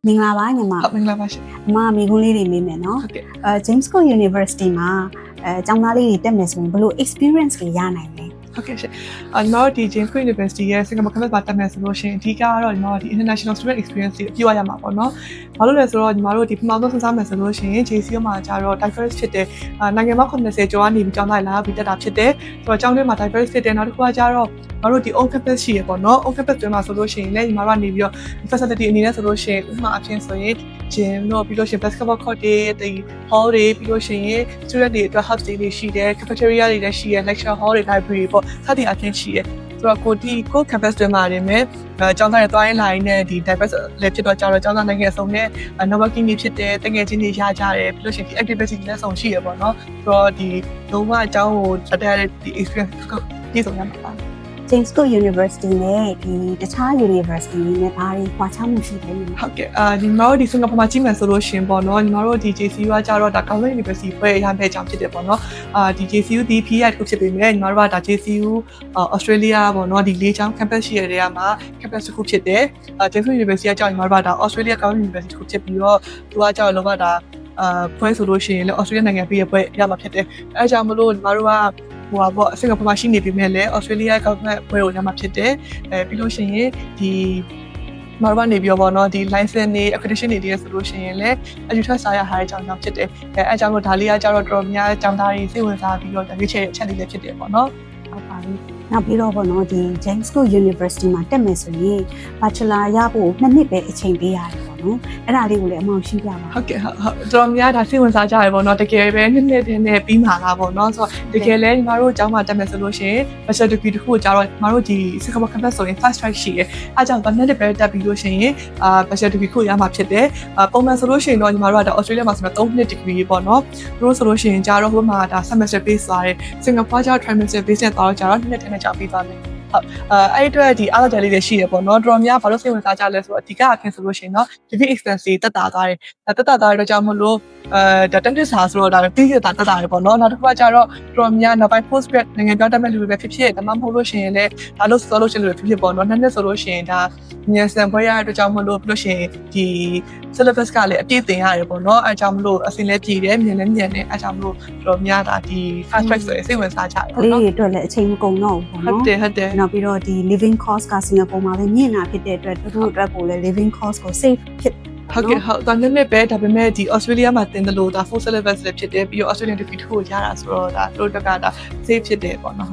မင်္ဂလာပါညီမ ဟုတ်မင်္ဂလာပါရှင်အမမိခွန်းလေးတွေမေးမယ်နော် ဟုတ်ကဲ့ James Cook University မှာကျောင်းသားလေးတွေတက်မယ်ဆိုရင်ဘယ်လို experience တွေရနိုင်လဲဟုတ်ကဲ့ရှင်ညီမတို့ဒီ James Cook University ရဲ့ Singapore campus မှာတက်မယ်ဆိုလို့ရှိရင်အဓိကကတော့ညီမတို့ဒီ international student experience တွေအပြည့်အဝရမှာပေါ့နော်ဘာလို့လဲဆိုတော့ညီမတို့ဒီပထမဆုံးစဉ်းစားမယ်ဆိုလို့ရှိရင် JCU မှာကျတော့ diverse ဖြစ်တဲ့နိုင်ငံပေါင်း80ကျော်ကနေပြီးကျောင်းသားလာပြီးတက်တာဖြစ်တယ်ဆိုတော့ကျောင်းထဲမှာ diverse ဖြစ်တယ်နောက်တစ်ခုကကျတော့ညီမတို့ဒီ own campus ရှိရပေါ့နော် own campus တွေမှာဆိုလို့ရှိရင်လည်းညီမတို့ကနေပြီးတော့ facility အနေနဲ့ဆိုလို့ရှိရင်ဥပမာအဖြစ်ဆိုရင် gym တို့ပြီးလို့ရှိရင် basketball court တွေဒီ hall တွေပြီးလို့ရှိရင် student တွေအတွက် hub တွေရှိတယ် cafeteria တွေလည်းရှိတယ် lecture hall တွေ library ပေါ့စသဖြင့်အဖြစ်ရှိတယ်ဆိုတော့ကို campus တွေမှာနေမယ်ကျောင်းသားတွေတွိုင်းလာရင်းနဲ့ဒီ diverse လည်းဖြစ်တော့ကြတော့ကျောင်းသားနိုင်ငံစုံနဲ့ networking တွေဖြစ်တယ်တကယ်ချင်းတွေရကြတယ်ပြီးလို့ရှိရင်ဒီ activity တွေလည်းစုံရှိရပေါ့နော်ဆိုတော့ဒီလုံးဝအကြောင်းကိုတက်တဲ့ဒီ experience ကိုပြည့်စုံရမှာပါJames Cook University နဲ့ဒီတခြား university တွေနဲ့ဘာတွေခွာခြားမှုရှိလဲဟုတ်ကဲ့ဒီမှာတို့ဒီစင်ကာပူမှာကြည့်မယ်ဆိုလို့ရှင်ပေါ့နော်ညီမတို့ဒီ JCU ကကြတော့ဒါ Government University ပဲရတဲ့ကြောင်းဖြစ်တယ်ပေါ့နော်ဒီ JCU ဒီ PI တစ်ခုဖြစ်ပေမဲ့ညီမတို့ကဒါ JCU Australia ပေါ့နော်ဒီ၄ကျောင်း campus ရှိရတဲ့နေရာမှာ campus တစ်ခုဖြစ်တယ်James Cook University ကကြောင်းညီမတို့ကဒါ Australia Government University တစ်ခုဖြစ်ပြီးတော့သူကကြောင်းလောကဒါဖွဲ့ဆိုလို့ရှိရင်လည်း Australia နိုင်ငံပြည်ရဲ့ဖွဲ့ရမှာဖြစ်တယ်အဲအကြောင်းမလို့ညီမတို့ကဟိုပါပေါ့စင်ကာပူမှာရှိနေပြီမဲ့လည်း Australia government ဘွဲကိုရမှာဖြစ်တယ်ပြီးလို့ရှိရင်ဒီမတော်ကနေပြီးတော့ပေါ့နော်ဒီ license တွေ accreditation တွေတည်းဆိုလို့ရှိရင်လည်းအယူထပ်စာရထားတဲ့အကြောင်းဖြစ်တယ်အဲအကြောင်းလို့ဒါလေးကကြတော့တော်တော်များကျောင်းသားတွေစိတ်ဝင်စားပြီးတော့ရွေးချယ်တဲ့အချက်လေးလည်းဖြစ်တယ်ပေါ့နော်ဟုတ်ပါပြီနောက်ပြီးတော့ပေါ့နော်ဒီ James Cook University မှာတက်မယ်ဆိုရင် Bachelor ရဖို့2နှစ်ပဲအချိန်ပေးရတယ်ပေါ့နော်အဲ့ဒါလေးကိုလည်းအမှောင်ရှင်းပြပါဟုတ်ကဲ့ဟုတ်တော်များဒါစိတ်ဝင်စားကြရပေါ့နော်တကယ်ပဲ2နှစ်တည်းနဲ့ပြီးမှာလားပေါ့နော်ဆိုတော့တကယ်လဲညီမတို့ကျောင်းမှာတက်မယ်ဆိုလို့ရှိရင် Bachelor degree တစ်ခုကိုကြာတော့ညီမတို့ဒီ Singapore campus ဆိုရင် fast track ရှိရဲအဲကြောင့်2နှစ်ပဲတက်ပြီးလို့ရှိရင်Bachelor degree ကိုရမှာဖြစ်တယ်ပုံမှန်ဆိုလို့ရှိရင်တော့ညီမတို့ကဒါ Australia မှာဆိုတော့3နှစ် degree ပေါ့နော်သူတို့ဆိုလို့ရှိရင်ကြာတော့ဟိုမှာဒါ semester base သွားတယ် Singapore ကျတော့ trimester base နဲ့သွားတော့ကြာတော့2နှစ်တည်းနဲ့ကြာပြီးသွားမယ်ဟုတ်အဲ့အတွက်ဒီအားကြလေးတွေရှိရပေါ့နော်တော်တော်များဘာလို့စိတ်ဝင်စားကြလဲဆိုတော့အဓိကအဖြစ်ဆိုလို့ရှိရင်เนาะ living expense တွေတက်တာသွားတယ်တက်တာသွားတော့ကြောင့်မလို့ဒါတက်တစ်စာဆိုတော့ဒါပြီးရတာတက်တာရပေါ့နော်နောက်တစ်ခုကကျတော့တော်တော်များနောက်ပိုင်း post grad နိုင်ငံပြောင်းတက်မဲ့လူတွေပဲဖြစ်ဖြစ်ဒါမှမဟုတ်လို့ရှိရင်လည်းဒါလို့ဆိုလို့ရှိရင်လူတွေဖြစ်ဖြစ်ပေါ့နော်နှစ်ဆိုလို့ရှိရင်ဒါမြန်စံပွဲရတဲ့အတွက်ကြောင့်မလို့ပြီးလို့ရှိရင်ဒီ syllabus ကလည်းအပြည့်တင်ရတယ်ပေါ့နော်အဲကြောင့်မလို့အစင်လည်းပြည်တယ်မြန်လည်းမြန်တယ်အဲကြောင့်မလို့တော်တော်များဒါဒီ fast track ဆိုရင်စိတ်ဝင်စားကြတယ်ပေါ့နော်လေးတွေအတွက်လည်းအချိန်မကုန်တော့ဘူးပေါ့နော်ဟုတ်တယ်နောက်ပြီးတော့ဒီ living cost ကစင်ကာပူမှာလည်းမြင့်တာဖြစ်တဲ့အတွက်သူတို့အတွက်ကိုလည်း living cost ကို save ဖြစ်ဟုတ်ကဲ့ဟုတ်ဒါနဲ့ပဲဒါပေမဲ့ဒီ Australia မှာတင်တယ်လို့ဒါ full syllabus လည်းဖြစ်တယ်ပြီးတော့ Australian degree ကိုရတာဆိုတော့ဒါတို့တက်ကဒါ safe ဖြစ်တယ်ပေါ့နော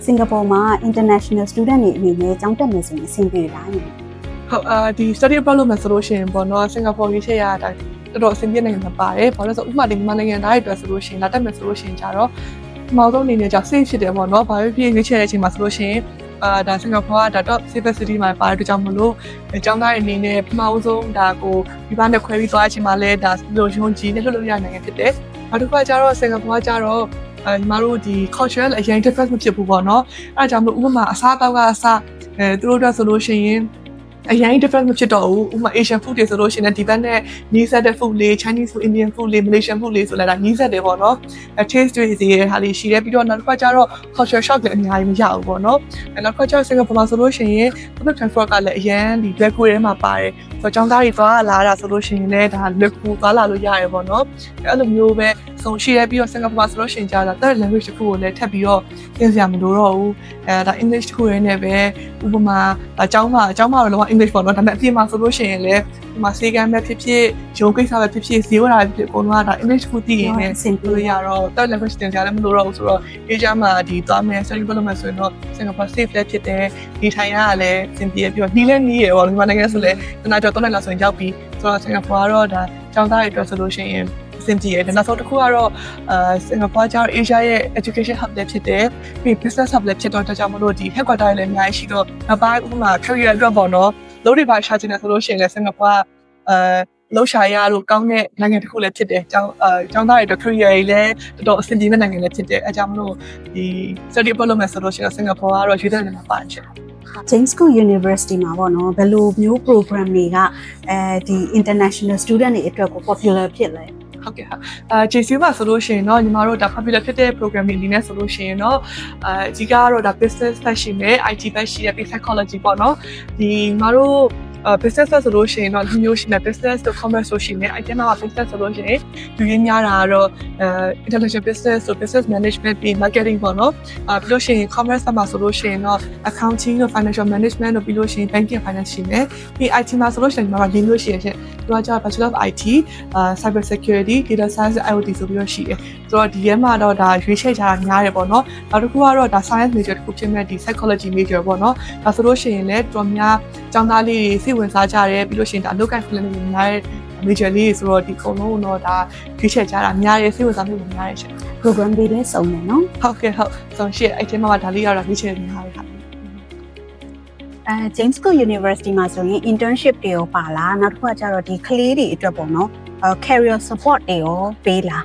်စင်ကာပူမှာ international student တွေအနေနဲ့ကျောင်းတက်မယ်ဆိုရင်အဆင်ပြေတာညဟုတ်ဒီ study abroad လို့မယ်ဆိုလို့ရှိရင်ပေါ့နော်စင်ကာပူကြီးချက်ရတာတော်တော်အဆင်ပြေနိုင်မှာပါတယ်ဘာလို့လဲဆိုဥပမာဒီမြန်မာနိုင်ငံသားတွေအတွက်ဆိုလို့ရှိရင်လာတက်မယ်ဆိုလို့ရှိရင်ကြတော့မောင်ဆုံးအနေနဲ့ကြောင့် safe ဖြစ်တယ်ပေါ့နော်ဘာဖြစ်ဖြစ်ရွေးချယ်တဲ့အချိန်မှာဆိုလို့ရှိရင်ဒါစင်ကာပူကဒါ top safe city မှာပါတယ်တို့ကြောင့်မလို့အကြောင်းသားအနေနဲ့ပထမဆုံးဒါကိုဒီဘာနဲ့ခွဲပြီးသွားတဲ့အချိန်မှာလဲဒါလိုယုံကြည်နဲ့လွတ်လို့ရနိုင်ဖြစ်တယ်နောက်တစ်ခုကကျတော့စင်ကာပူကကျတော့ညီမတို့ဒီ cultural အရင် difference မဖြစ်ဘူးပေါ့နော်အဲဒါကြောင့်မလို့ဥပမာအစားအသောက်ကအစားသူတို့အတွက်ဆိုလို့ရှိရင်အရင် different မဖြစ်တော့ဘူးဥပမာ Asian food တွေဆိုလို့ရှိရင်ဒီဘက်နဲ့နီးစပ်တဲ့ food လေး Chinese food Indian food လေး Malaysian food လေးဆိုလာတာနီးစပ်တယ်ပေါ့နော်taste တွေစီရဲ့ဟာလေးရှိတယ်ပြီးတော့နောက်တစ်ခါကျတော့ culture shock လည်းအများကြီးမရဘူးပေါ့နော်နောက်တစ်ခါကျတော့ Singapore မှာဆိုလို့ရှိရင် public transport ကလည်းအရင်ဒီဘက်ကိုထဲမှာပါတယ်ဆိုတော့ကျောင်းသားတွေသွားလာတာဆိုလို့ရှိရင်လည်းဒါလွယ်ကူသွားလာလို့ရတယ်ပေါ့နော်အဲ့လိုမျိုးပဲဆုံးရှိရပြီးတော့ Singapore မှာဆိုလို့ရှိရင်ကြာတာ third language တစ်ခုကိုလည်းထပ်ပြီးတော့သင်စရာမလိုတော့ဘူးဒါ English တစ်ခုရင်းနဲ့ပဲဥပမာအကြောင်းမှာတော့လုံးဝ English ပေါ့နော်ဒါပေမဲ့အပြင်မှာဆိုလို့ရှိရင်လည်းဒီမှာစေကမ်းပဲဖြစ်ဖြစ်ရုံကိစ္စပဲဖြစ်ဖြစ်ဇီဝတာဖြစ်ဖြစ်အကုန်လုံးကဒါ English ကိုသိရင်လည်းသင်လို့ရတော့ third language သင်ကြလည်းမလိုတော့ဘူးဆိုတော့ Asia မှာဒီသွားမယ် study လုပ်မယ်ဆိုရင်တော့ Singapore safe လည်းဖြစ်တယ်ဒီထိုင်ရကလည်းသင်ပြပြီးတော့နှီးလည်းနှီးရပေါ့ဒီမှာနိုင်ငံဆိုလည်းတနာကျော်3နိုင်လောက်ဆိုရင်ရောက်ပြီးဆိုတော့ Singapore ကတော့ဒါကျောင်းသားတွေအတွက်ဆိုလို့ရှိရင်အဆင်ပြေတယ်နောက်ဆုံးတစ်ခုကတော့စင်ကာပူကျတော့ Asia ရဲ့ education hub လည်းဖြစ်တယ်ပြီး business hub လည်းဖြစ်တော့ကြောင့်မလို့ဒီ headquarter လည်းအများကြီးရှိတော့နောက်ပိုင်းဥပမာ career အတွက်ပေါ့နော်လို့တွေပါရှာချင်တယ်ဆိုလို့ရှိရင်လည်းစင်ကာပူကလှုပ်ရှားရလို့ကောင်းတဲ့နိုင်ငံတစ်ခုလည်းဖြစ်တယ်ကျောင်းသားတွေအတွက် career တွေလည်းတော်တော်အဆင်ပြေတဲ့နိုင်ငံလည်းဖြစ်တယ်အဲကြောင့်မလို့ဒီ study abroad လုပ်မယ်ဆိုလို့ရှိရင်စင်ကာပူကတော့ရွေးတဲ့နေရာမှာပါတယ် James Cook University မှာပေါ့နော်ဘယ်လိုမျိုး program တွေကဒီ international student တွေအတွက်ကို popular ဖြစ်လဲဟုတ်ကဲ့JCU မှာဆိုလို့ရှိရင်တော့ညီမတို့ဒါ popular ဖြစ်တဲ့ program တွေအနေနဲ့ဆိုလို့ရှိရင်တော့အကြီးကတော့ဒါ business ဘက်ရှိမယ် IT ဘက်ရှိတယ်ပြီး psychology ပေါ့နော်ဒီညီမတို့ business ဆိုလို့ရှိရင်တော့လူမျိုးရှိနေ business တို့ commerce ဆိုရှိနေအဲ့ဒီမှာ business ဆိုလို့ရှိရင်လူရင်းများတာကတော့international business ဆို business management ပြီး marketing ပေါ့နော်ပြီးလို့ရှိရင် commerce မှာဆိုလို့ရှိရင်တော့ accounting တို့ financial management တို့ပြီးလို့ရှိရင် banking finance ရှိမယ်ပြီး IT မှာဆိုလို့ရှိရင်ဒီမှာ၄မျိုးရှိရရှင်သူကကျ Bachelor of IT cyber security data science IoT ဆိုပြီးတော့ရှိတယ်ဆိုတော့ဒီရဲမှာတော့ဒါရွေးချယ်ကြတာများတယ်ပေါ့နော်နောက်တစ်ခုကတော့ဒါ science major တစ်ခုဖြစ်မဲ့ဒီ psychology major ပေါ့နော်ဒါဆိုလို့ရှိရင်လည်းတော်များကျောင်းသားလေးတွေစိတ်ဝင်စားကြတယ်ပြီးလို့ရှိရင်ဒါအလုပ်ကိုင် plan တွေများတဲ့ major လေးဆိုတော့ဒီအကုန်လုံးတော့ဒါရွေးချယ်ကြတာများတယ်စိတ်ဝင်စားမှုများတယ်ရှင် program တွေလည်းစုံတယ်နော် ဟုတ်ကဲ့ဟုတ်ဆုံးရှိအဲ့ဒီမှာဒါလေးကတော့ရွေးချယ်နေရတယ်ค่ะJames Cook University မှာဆိုရင် internship တွေရောပါလားနောက်တစ်ခုကကျတော့ဒီကလေးတွေအတွက်ပေါ့နော်career support တွေရောပေးလား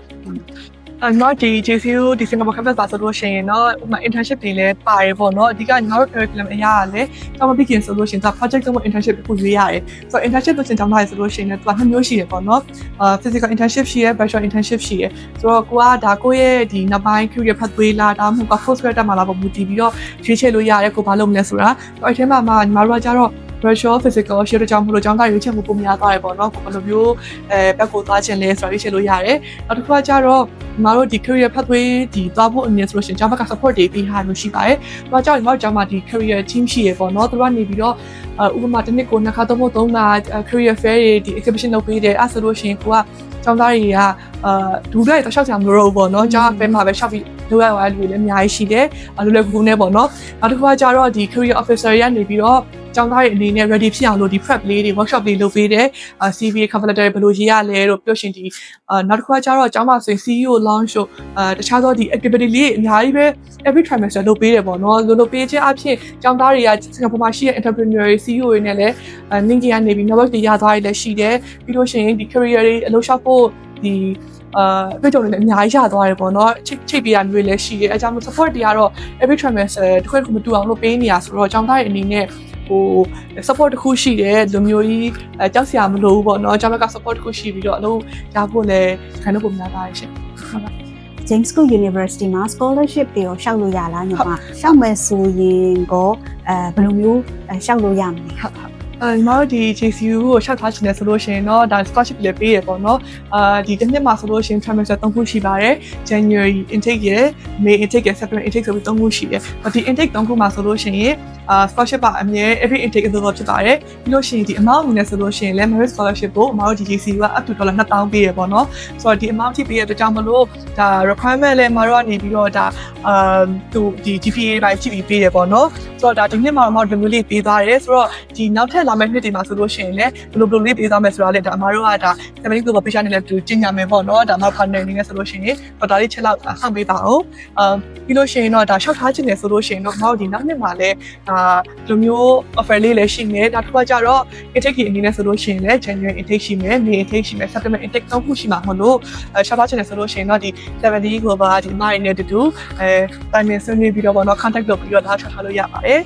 not the JCU ဒီ Singapore campus ပါဆိုလို့ရှိရင်တော့ဥပမာ internship တွေလည်းပါတယ်ပေါ့နော်အဓိကညီမတို့ curriculum အရာကလည်းတော့မပြီးခင်ဆိုလို့ရှိရင်ဒါ project တော့ internship ကိုရွေးရတယ်ဆိုတော့ internship လို့စဉ်းစားထားရဆိုလို့ရှိရင်လည်းသူကနှစ်မျိုးရှိတယ်ပေါ့နော်physical internship ရှိရယ် virtual internship ရှိရယ်ဆိုတော့ကိုကဒါကိုရဲ့ဒီနောက်ပိုင်း career pathway လာဒါမှမဟုတ် post graduate မှာလာပုံမူတည်ပြီးတော့ရွေးချယ်လို့ရတယ်ကိုဘာလုပ်မလဲဆိုတာအဲ့ဒီမှာညီမတို့ကကြတော့virtual physical ရှေ့တော့ကြောင့်မလို့ကျောင်းသားရွေးချယ်မှုပုံများသွားတယ်ပေါ့နော်ကိုဘယ်လိုမျိုးဘက်ကိုသွားခြင်းလဲဆိုတာရွေးချယ်လို့ရတယ်နောက်တစ်ခုကကြတော့ညီမတို့ဒီ career pathway ဒီသွားဖို့အမြင်ဆိုလို့ရှိရင်ကျောင်းဘက်က support တွေပေးထားလို့ရှိပါတယ်။ဒါကြောင့်ညီမတို့ကျောင်းမှာဒီ career team ရှိရပေါ့နော်သူကနေပြီးတော့ဥပမာတစ်နှစ်ကိုနှစ်ခါသုံးဖို့သုံးတာ career fair တွေဒီ exhibition လုပ်ပေးတယ်အဲ့ဆိုလို့ရှိရင်ကိုကကျောင်းသားတွေကဒူလိုက်တော့ရှောက်ကြမလို့ပေါ့နော်ကျောင်းအပဲမှာပဲရှောက်ပြီးလုပ်ရတဲ့လူတွေလည်းအများကြီးရှိတယ်လူလည်းကူနဲ့ပေါ့နော်နောက်တစ်ခုကကြတော့ဒီ career officer တွေကနေပြီးတော့ကျောင်းသားတွေအနေနဲ့ ready ဖြစ်အောင်လို့ဒီ prep လေးတွေ workshop လေးလုပ်ပေးတယ် CV cover letter ဘယ်လိုရေးရလဲတို့ပြောရှင်ဒီနောက်တစ်ခုကကြတော့ကျောင်းမှာဆိုရင် CEO launch တို့တခြားသောဒီ activity လေးအများကြီးပဲ every trimester လုပ်ပေးတယ်ပေါ့နော်လုပ်ပေးခြင်းအဖြစ်ကျောင်းသားတွေကစင်ကာပူမှာရှိတဲ့ entrepreneur တွေ CEO တွေနဲ့လည်း LinkedIn ကနေပြီး network တွေရသွားရလည်းရှိတယ်ပြီးလို့ရှိရင်ဒီ career တွေအလုပ်ရှောက်ဖို့ဒီတွေ့ကြုံနေလည်းအများကြီးရသွားတယ်ပေါ့နော်ချိတ်ပေးရမျိုးလည်းရှိတယ်အဲကြောင့် support တွေကတော့ every trimester တစ်ခွဲတစ်ခုမတူအောင်လုပ်ပေးနေရဆိုတော့ကျောင်းသားတွေအနေနဲ့ဟို support တစ်ခုရှိတယ်လူမျိုးကြီးကြောက်စရာမလိုဘူးပေါ့နော်ကျောင်းဘက်က support တစ်ခုရှိပြီးတော့အလုပ်ရဖို့လည်းခံလို့ပုံများပါတယ်ရှင်ဟုတ်ပါ James Cook University မှာ scholarship တွေရောရှောက်လို့ရလားညီမရှောက်မယ်ဆိုရင်ကိုဘယ်လိုမျိုးရှောက်လို့ရမလဲဟုတ်ညီမတို့ဒီ JCU ကိုရှောက်ထားချင်တယ်ဆိုလို့ရှိရင်တော့ဒါ scholarship လည်းပေးရပေါ့နော်ဒီတစ်နှစ်မှာဆိုလို့ရှိရင် trimester 3ခုရှိပါတယ် January intake ရယ် May intake ရယ် September intake ဆိုပြီး3ခုရှိတယ်ဒီ intake 3ခုမှာဆိုလို့ရှိရင်scholarship ပါအမြဲ every intake ဆိုတော့ဖြစ်ပါတယ်ပြီးလို့ရှိရင်ဒီ amount အနေနဲ့ဆိုလို့ရှိရင်လည်း merit scholarship ကိုအမတို့ဒီ JCU က up to $2000 ပေးရပေါ့နော်ဆိုတော့ဒီ amount ထိပေးရတဲ့ကြောင့်မလို့ဒါ requirement လည်းအမတို့ကနေပြီးတော့ဒါသူဒီ GPA ပိုင်းကြည့်ပြီးပေးရပေါ့နော်ဆိုတော့ဒါဒီနှစ်မှာအမတို့ဒီမျိုးလေးပေးသွားတယ်ဆိုတော့ဒီနောက်ထပ်လာမယ့်နှစ်ဒီမှာဆိုလို့ရှိရင်လည်းဘယ်လိုလေးပေးသွားမယ်ဆိုတာလေဒါအမားတို့ကဒါ family global page နဲ့လည်းကျင်းညာမယ်ပေါ့နော်ဒါမှ partner အနေနဲ့ဆိုလို့ရှိရင်ဒါလေးချက်လောက်ဆောင်ပေးပါအောင်ပြီးလို့ရှိရင်တော့ဒါရှောက်ထားခြင်းနဲ့ဆိုလို့ရှိရင်တော့အမားတို့ဒီနောက်နှစ်မှာလည်းလူမျိုး offer လေးလည်းရှိနေဒါတစ်ခါကျတော့ intake အနေနဲ့ဆိုလို့ရှိရင်လည်း January intake ရှိမယ် May intake ရှိမယ် September intake 3ခုရှိမှာမဟုတ်လို့ရှောက်ထားခြင်းနဲ့ဆိုလို့ရှိရင်တော့ဒီ family global ဒီ mind နဲ့တူတိုင်းနဲ့ဆွေးနွေးပြီးတော့ပေါ့နော် contact လုပ်ပြီးတော့ဒါရှောက်ထားလို့ရပါတယ်